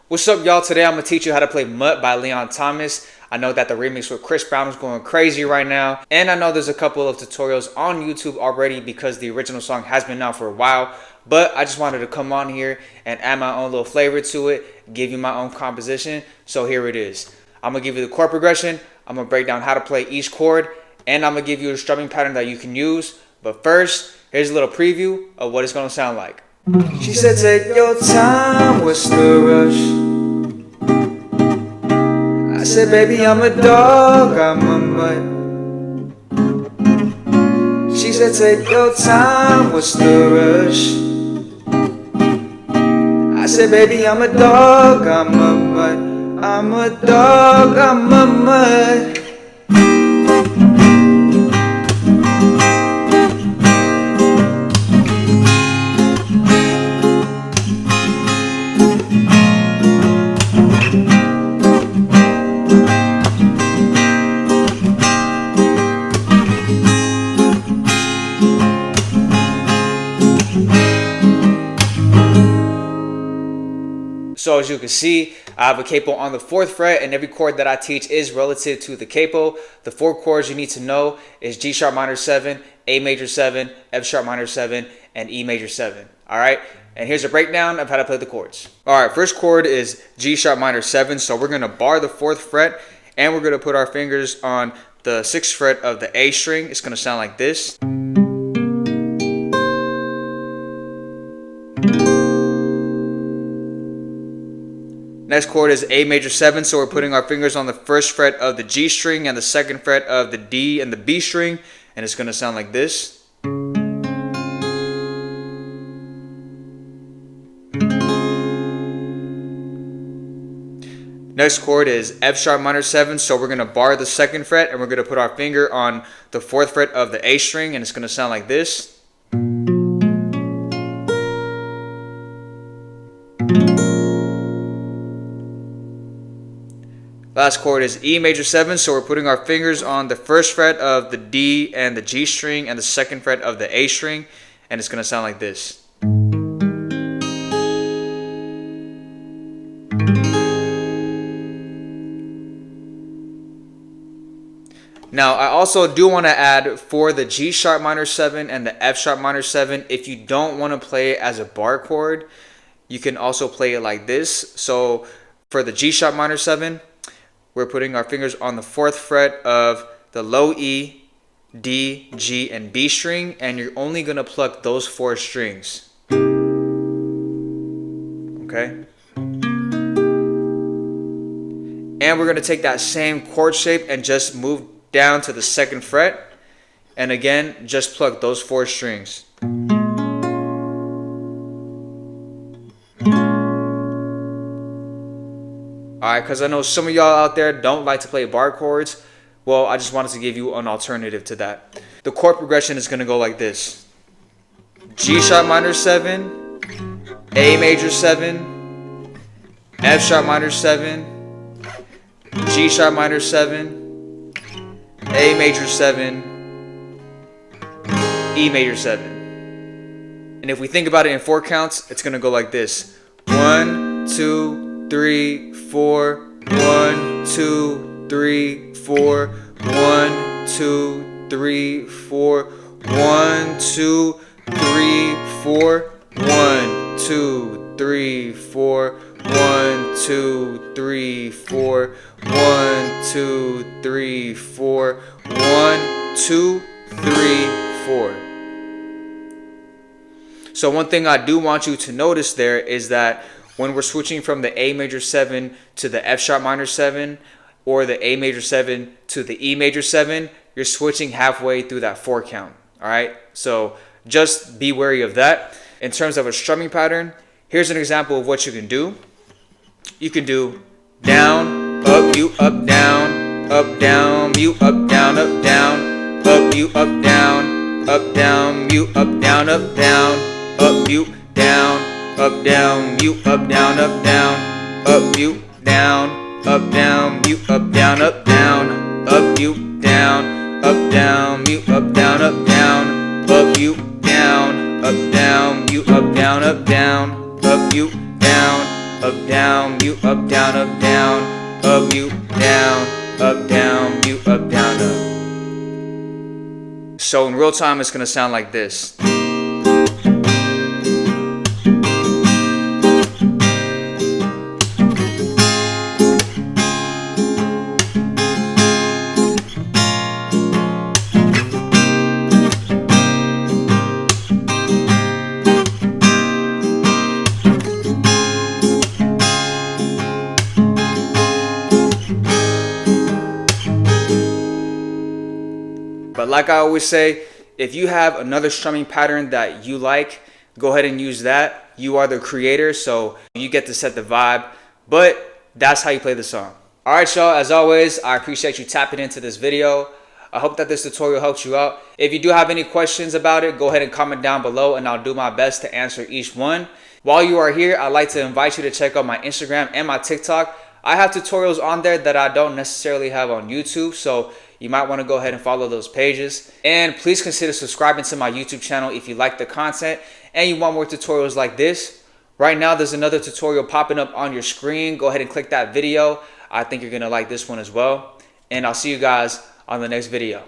What's up, y'all? Today I'm going to teach you how to play Mutt by Leon Thomas. I know that the remix with Chris Brown is going crazy right now. And I know there's a couple of tutorials on YouTube already because the original song has been out for a while. But I just wanted to come on here and add my own little flavor to it, give you my own composition. So here it is. I'm going to give you the chord progression. I'm going to break down how to play each chord. And I'm going to give you a strumming pattern that you can use. But first, here's a little preview of what it's going to sound like. She said, take your time, what's the rush? I said, baby, I'm a dog, I'm a mutt. She said, take your time, what's the rush? I said, baby, I'm a dog, I'm a mutt. I'm a dog, I'm a mutt. So as you can see, I have a capo on the 4th fret, and every chord that I teach is relative to the capo. The 4 chords you need to know is G sharp minor 7, A major 7, F sharp minor 7, and E major 7. All right, and here's a breakdown of how to play the chords. All right, first chord is G sharp minor 7. So we're gonna bar the 4th fret, and we're gonna put our fingers on the 6th fret of the A string. It's gonna sound like this. Next chord is A major 7, so we're putting our fingers on the 1st fret of the G string and the 2nd fret of the D and the B string, and it's going to sound like this. Next chord is F sharp minor 7, so we're going to bar the 2nd fret and we're going to put our finger on the 4th fret of the A string, and it's going to sound like this. Last chord is E major 7, so we're putting our fingers on the 1st fret of the D and the G string and the 2nd fret of the A string, and it's going to sound like this. Now, I also do want to add for the G sharp minor 7 and the F sharp minor 7, if you don't want to play it as a bar chord, you can also play it like this. So for the G sharp minor 7, we're putting our fingers on the 4th fret of the low E, D, G, and B string, and you're only going to pluck those 4 strings. Okay? And we're going to take that same chord shape and just move down to the 2nd fret, and again, just pluck those 4 strings. Alright, because I know some of y'all out there don't like to play bar chords. Well, I just wanted to give you an alternative to that. The chord progression is going to go like this. G sharp minor 7, A major 7, F sharp minor 7, G sharp minor 7, A major 7, E major 7. And if we think about it in 4 counts, it's going to go like this. 1, 2, 3, 4, 1, 2, 3, 4, 1, 2, 3, 4, 1, 2, 3, 4, 1, 2, 3, 4, 1, 2, 3, 4, 1, 2, 3, 4, 1, 2, 3, 4. So one thing I do want you to notice there is that when we're switching from the A major 7 to the F sharp minor 7 or the A major 7 to the E major 7, you're switching halfway through that 4 count. All right, so just be wary of that. In terms of a strumming pattern, here's an example of what you can do. You can do down, up, mute, up, down, mute, up, down, up, mute, up, down, mute, up, down, mute, down, up, down, mute, up, down, mute, down, mute, up, down, mute, down, mute, up, down, mute, down, mute, up, down, mute, down, up, down, mute, up, down, up, mute, down, up, down, mute, up, down, up. So in real time, it's gonna sound like this. But like I always say, if you have another strumming pattern that you like, go ahead and use that. You are the creator, so you get to set the vibe, but that's how you play the song. All right, y'all, as always, I appreciate you tapping into this video. I hope that this tutorial helped you out. If you do have any questions about it, go ahead and comment down below and I'll do my best to answer each one. While you are here, I'd like to invite you to check out my Instagram and my TikTok. I have tutorials on there that I don't necessarily have on YouTube, so you might want to go ahead and follow those pages. And please consider subscribing to my YouTube channel if you like the content and you want more tutorials like this. Right now, there's another tutorial popping up on your screen. Go ahead and click that video. I think you're going to like this one as well. And I'll see you guys on the next video.